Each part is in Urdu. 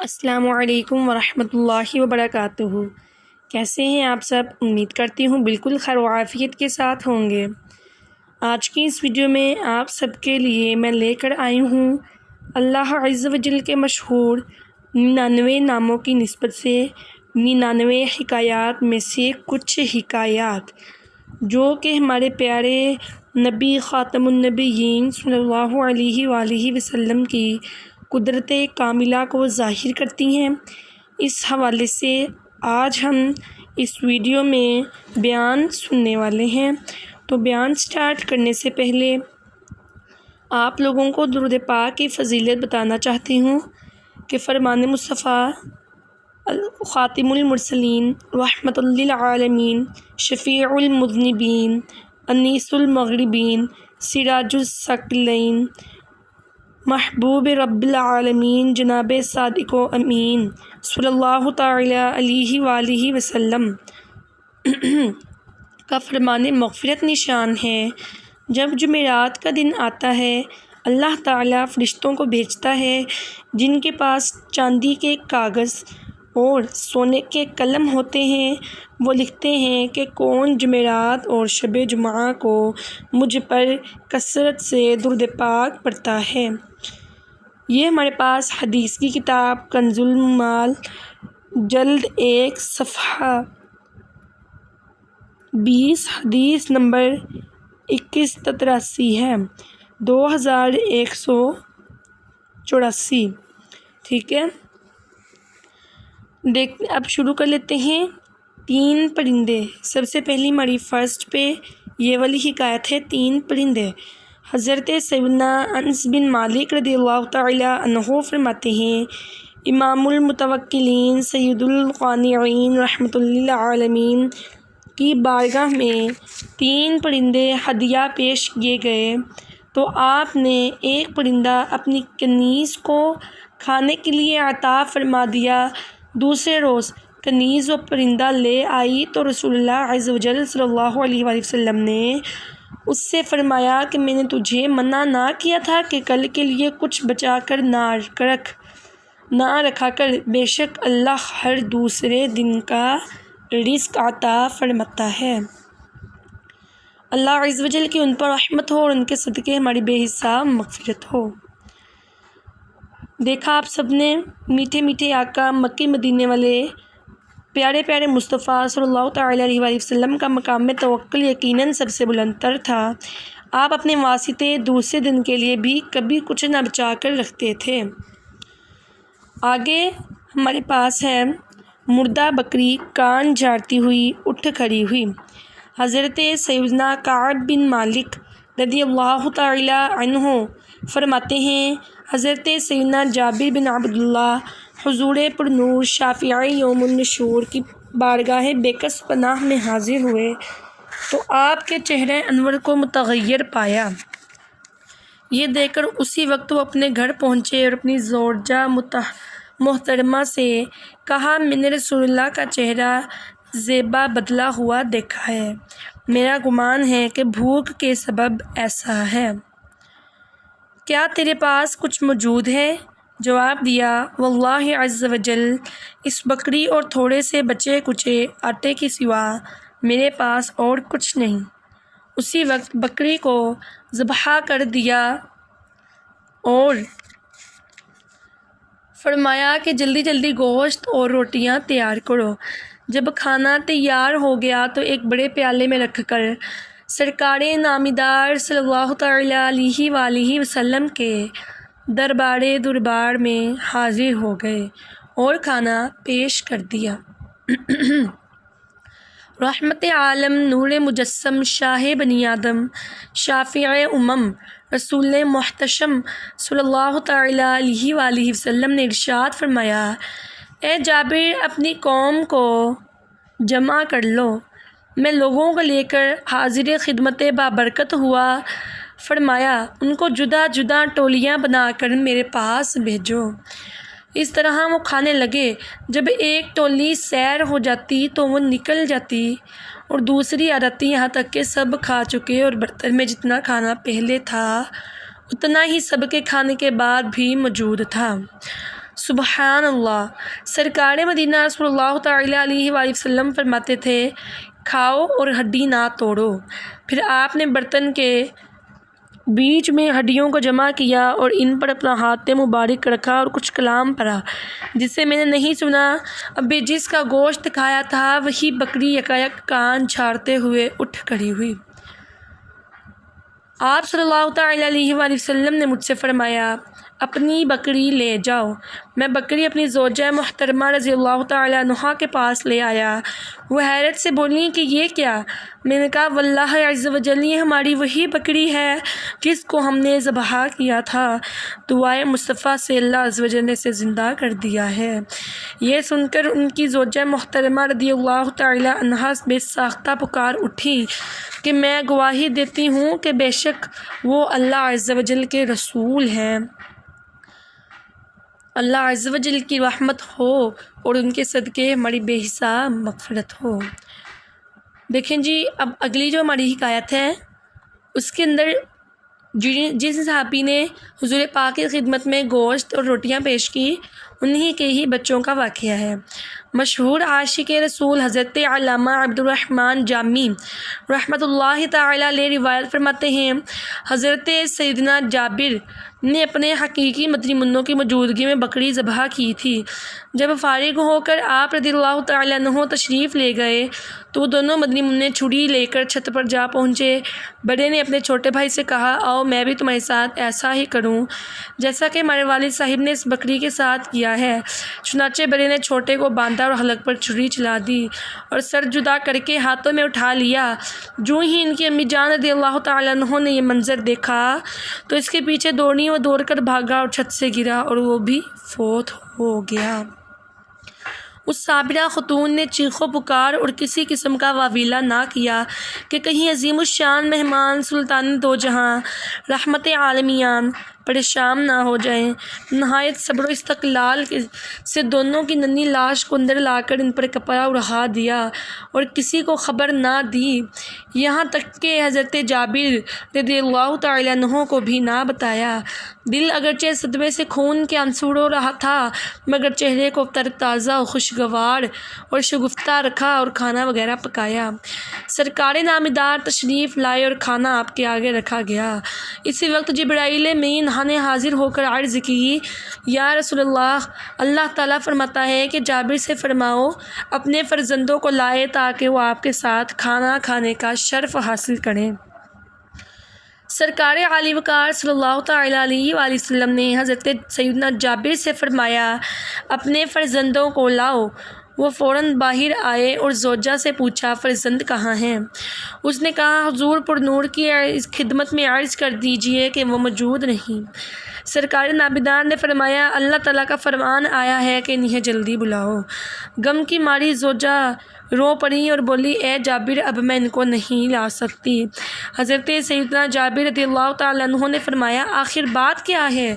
السلام علیکم ورحمۃ اللہ وبرکاتہ۔ کیسے ہیں آپ سب؟ امید کرتی ہوں بالکل خیر و عافیت کے ساتھ ہوں گے۔ آج کی اس ویڈیو میں آپ سب کے لیے میں لے کر آئی ہوں اللہ عز و جل کے مشہور 99 ناموں کی نسبت سے 99 حکایات میں سے کچھ حکایات جو کہ ہمارے پیارے نبی خاتم النبیین صلی اللہ علیہ وآلہ وسلم کی قدرت کاملہ کو ظاہر کرتی ہیں۔ اس حوالے سے آج ہم اس ویڈیو میں بیان سننے والے ہیں۔ تو بیان سٹارٹ کرنے سے پہلے آپ لوگوں کو درود پاک کی فضیلت بتانا چاہتی ہوں کہ فرمان مصطفیٰ خاتم المرسلین رحمۃ للعالمین شفیع المذنبین انیس المغربین سراج الثقلین محبوب رب العالمین جناب صادق و امین صلی اللہ تعالی علیہ وآلہ وسلم کا فرمان مغفرت نشان ہے۔ جب جمعرات کا دن آتا ہے اللہ تعالیٰ فرشتوں کو بھیجتا ہے جن کے پاس چاندی کے کاغذ اور سونے کے قلم ہوتے ہیں۔ وہ لکھتے ہیں کہ کون جمعرات اور شب جمعہ کو مجھ پر کثرت سے درود پاک پڑھتا ہے۔ یہ ہمارے پاس حدیث کی کتاب کنز المال جلد 1 صفحہ 20 حدیث نمبر 2183 ہے، 2184۔ ٹھیک ہے، اب شروع کر لیتے ہیں۔ 3 پرندے۔ سب سے پہلی ہماری فرسٹ پہ یہ والی حکایت ہے 3 پرندے۔ حضرت سیدنا انس بن مالک رضی اللہ تعالی عنہ فرماتے ہیں امام المتوکلین سید القانعین رحمۃ للعالمین کی بارگاہ میں 3 پرندے ہدیہ پیش کیے گئے تو آپ نے ایک پرندہ اپنی کنیز کو کھانے کے لیے عطا فرما دیا۔ دوسرے روز کنیز و پرندہ لے آئی تو رسول اللہ عز و جل صلی اللہ علیہ وآلہ وسلم نے اس سے فرمایا کہ میں نے تجھے منع نہ کیا تھا کہ کل کے لیے کچھ بچا کر نہ رکھا کر، بے شک اللہ ہر دوسرے دن کا رزق عطا فرماتا ہے۔ اللہ عز و جل کی ان پر رحمت ہو اور ان کے صدقے ہماری بے حساب مغفرت ہو۔ دیکھا آپ سب نے میٹھے میٹھے آقا مکی مدینے والے پیارے پیارے مصطفیٰ صلی اللہ تعالی علیہ وآلہ وسلم کا مقام توکل یقیناً سب سے بلند تر تھا۔ آپ اپنے واسطے دوسرے دن کے لیے بھی کبھی کچھ نہ بچا کر رکھتے تھے۔ آگے ہمارے پاس ہے مردہ بکری کان جھاڑتی ہوئی اٹھ کھڑی ہوئی۔ حضرت سیدنا کعب بن مالک رضی اللہ تعالی عنہ فرماتے ہیں حضرت سیدنا جابر بن عبداللہ حضور پر نور شافعی یوم النشور کی بارگاہ بےکس پناہ میں حاضر ہوئے تو آپ کے چہرے انور کو متغیر پایا۔ یہ دیکھ کر اسی وقت وہ اپنے گھر پہنچے اور اپنی زوجہ محترمہ سے کہا میں نے رسول اللہ کا چہرہ زیبا بدلا ہوا دیکھا ہے، میرا گمان ہے کہ بھوک کے سبب ایسا ہے، کیا تیرے پاس کچھ موجود ہے؟ جواب دیا واللہ عز و جل اس بکری اور تھوڑے سے بچے کچے آٹے کے سوا میرے پاس اور کچھ نہیں۔ اسی وقت بکری کو ذبح کر دیا اور فرمایا کہ جلدی جلدی گوشت اور روٹیاں تیار کرو۔ جب کھانا تیار ہو گیا تو ایک بڑے پیالے میں رکھ کر سرکار نامدار صلی اللہ تعالی علیہ وآلہ وسلم کے دربار میں حاضر ہو گئے اور کھانا پیش کر دیا۔ رحمت عالم نور مجسم شاہ بنی آدم شافع امم رسول محتشم صلی اللہ تعالی علیہ وآلہ وسلم نے ارشاد فرمایا اے جابر اپنی قوم کو جمع کر لو، میں لوگوں کو لے کر حاضر خدمت بابرکت ہوا۔ فرمایا ان کو جدا جدا ٹولیاں بنا کر میرے پاس بھیجو۔ اس طرح وہ کھانے لگے۔ جب ایک ٹولی سیر ہو جاتی تو وہ نکل جاتی اور دوسری آ جاتی، یہاں تک کہ سب کھا چکے اور برتن میں جتنا کھانا پہلے تھا اتنا ہی سب کے کھانے کے بعد بھی موجود تھا۔ سبحان اللہ۔ سرکار مدینہ صلی اللہ تعالیٰ علیہ وآلہ وسلم فرماتے تھے کھاؤ اور ہڈی نہ توڑو۔ پھر آپ نے برتن کے بیچ میں ہڈیوں کو جمع کیا اور ان پر اپنا ہاتھ مبارک رکھا اور کچھ کلام پڑھا جسے میں نے نہیں سنا۔ اب جس کا گوشت کھایا تھا وہی بکری یکایک کان چھاڑتے ہوئے اٹھ کھڑی ہوئی۔ آپ صلی اللہ تعالیٰ علیہ وآلہ وسلم نے مجھ سے فرمایا اپنی بکری لے جاؤ۔ میں بکری اپنی زوجہ محترمہ رضی اللہ تعالیٰ عنہا کے پاس لے آیا۔ وہ حیرت سے بولی کہ یہ کیا؟ میں نے کہا واللہ عز و جل یہ ہماری وہی بکری ہے جس کو ہم نے ذبح کیا تھا۔ دعائے مصطفیٰ سے اللہ عز و جل نے اسے زندہ کر دیا ہے۔ یہ سن کر ان کی زوجہ محترمہ رضی اللہ تعالیٰ عنہا بے ساختہ پکار اٹھی کہ میں گواہی دیتی ہوں کہ بے شک وہ اللہ عز و جل کے رسول ہیں۔ اللہ عز و جل کی رحمت ہو اور ان کے صدقے ہماری بے حساب مغفرت ہو۔ دیکھیں جی، اب اگلی جو ہماری حکایت ہے اس کے اندر جس صحابی نے حضور پاک کی خدمت میں گوشت اور روٹیاں پیش کی انہی کے ہی بچوں کا واقعہ ہے۔ مشہور عاشق رسول حضرت علامہ عبد الرحمن جامی رحمۃ اللہ تعالیٰ علیہ روایت فرماتے ہیں حضرت سیدنا جابر نے اپنے حقیقی مدنی منوں کی موجودگی میں بکری ذبح کی تھی۔ جب فارغ ہو کر آپ رضی اللہ تعالیٰ عنہ تشریف لے گئے تو دونوں مدنی منع چھری لے کر چھت پر جا پہنچے۔ بڑے نے اپنے چھوٹے بھائی سے کہا آؤ میں بھی تمہارے ساتھ ایسا ہی کروں جیسا کہ ہمارے والد صاحب نے اس بکری کے ساتھ کیا ہے۔ چنانچہ بڑے نے چھوٹے کو باندھا اور حلق پر چھری چلا دی اور سر جدا کر کے ہاتھوں میں اٹھا لیا۔ جو ہی ان کی امی جان رضی اللہ تعالیٰ عنہ نے یہ منظر دیکھا تو اس کے پیچھے دوڑی اور دوڑ کر بھاگا اور چھت سے گرا اور وہ بھی فوت ہو گیا۔ اس صابرہ خاتون نے چیخ و پکار اور کسی قسم کا واویلا نہ کیا کہ کہیں عظیم الشان مہمان سلطان دو جہاں رحمت عالمیان پریشان نہ ہو جائیں۔ نہایت صبر و استقلال سے دونوں کی ننھی لاش کو اندر لا کر ان پر کپڑا اڑا دیا اور کسی کو خبر نہ دی، یہاں تک کہ حضرت جابر رضی اللہ تعالیٰ عنہ کو بھی نہ بتایا۔ دل اگرچہ صدمے سے خون کے آنسو رو رہا تھا مگر چہرے کو تر تازہ اور خوشگوار اور شگفتہ رکھا اور کھانا وغیرہ پکایا۔ سرکار نامدار تشریف لائے اور کھانا آپ کے آگے رکھا گیا۔ اسی وقت جبرائیل امین نے حاضر ہو کر عرض کی یا رسول اللہ، اللہ تعالیٰ فرماتا ہے کہ جابر سے فرماؤ اپنے فرزندوں کو لائے تاکہ وہ آپ کے ساتھ کھانا کھانے کا شرف حاصل کریں۔ سرکار عالی وقار صلی اللہ تعالیٰ علیہ وآلہ وسلم نے حضرت سیدنا جابر سے فرمایا اپنے فرزندوں کو لاؤ۔ وہ فوراً باہر آئے اور زوجہ سے پوچھا فرزند کہاں ہیں؟ اس نے کہا حضور پر نور کی خدمت میں عرض کر دیجئے کہ وہ موجود نہیں۔ سرکار نامدار نے فرمایا اللہ تعالیٰ کا فرمان آیا ہے کہ انہیں جلدی بلاؤ۔ غم کی ماری زوجہ رو پڑی اور بولی اے جابر اب میں ان کو نہیں لا سکتی۔ حضرت سیدنا جابر رضی اللہ تعالیٰ عنہ نے فرمایا آخر بات کیا ہے؟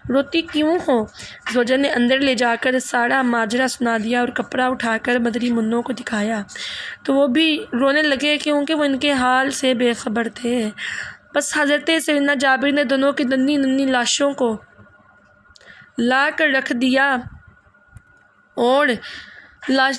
روتی کیوں ہو؟ زوجہ نے اندر لے جا کر سارا ماجرا سنا دیا اور کپڑا اٹھا کر مدنی منوں کو دکھایا تو وہ بھی رونے لگے کیونکہ وہ ان کے حال سے بے خبر تھے۔ بس حضرت سیدنا جابر نے دونوں کی ننھی ننھی لاشوں کو لا کر رکھ دیا اور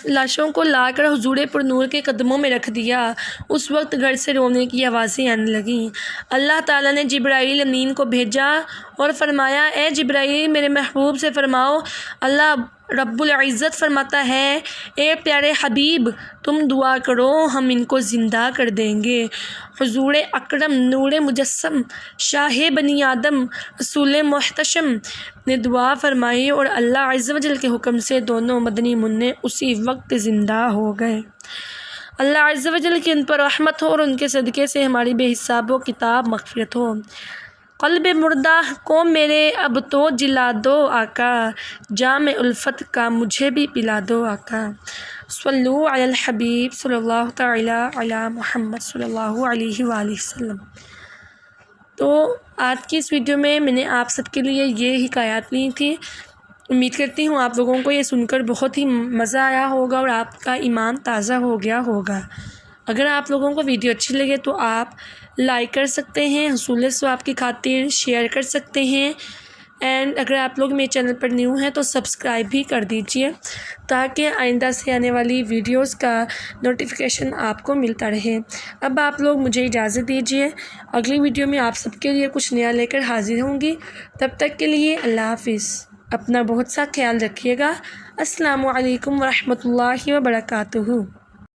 لاشوں کو لا کر حضور پر نور کے قدموں میں رکھ دیا۔ اس وقت گھر سے رونے کی آوازیں آنے لگیں۔ اللہ تعالیٰ نے جبرائیل امین کو بھیجا اور فرمایا اے جبرائیل میرے محبوب سے فرماؤ اللہ رب العزت فرماتا ہے اے پیارے حبیب تم دعا کرو ہم ان کو زندہ کر دیں گے۔ حضور اکرم نور مجسم شاہ بنی آدم رسول محتشم نے دعا فرمائی اور اللہ عز و جل کے حکم سے دونوں مدنی منع اسی وقت زندہ ہو گئے۔ اللہ عز و جل کی ان پر رحمت ہو اور ان کے صدقے سے ہماری بے حساب و کتاب مغفرت ہو۔ قلب مردہ کو میرے اب تو جلا دو آقا، جام الفت کا مجھے بھی پلا دو آقا۔ صلو علی الحبیب صلی اللہ تعالیٰ علی محمد صلی اللہ علیہ وآلہ وسلم۔ تو آج کی اس ویڈیو میں نے آپ سب کے لیے یہ حکایات لی تھی۔ امید کرتی ہوں آپ لوگوں کو یہ سن کر بہت ہی مزہ آیا ہوگا اور آپ کا ایمان تازہ ہو گیا ہوگا۔ اگر آپ لوگوں کو ویڈیو اچھی لگے تو آپ لائک کر سکتے ہیں، حصول ثواب کی خاطر شیئر کر سکتے ہیں، اینڈ اگر آپ لوگ میرے چینل پر نیو ہیں تو سبسکرائب بھی کر دیجئے تاکہ آئندہ سے آنے والی ویڈیوز کا نوٹیفیکیشن آپ کو ملتا رہے۔ اب آپ لوگ مجھے اجازت دیجئے، اگلی ویڈیو میں آپ سب کے لیے کچھ نیا لے کر حاضر ہوں گی۔ تب تک کے لیے اللہ حافظ، اپنا بہت سا خیال رکھیے گا۔ السلام علیکم ورحمۃ اللہ وبرکاتہ۔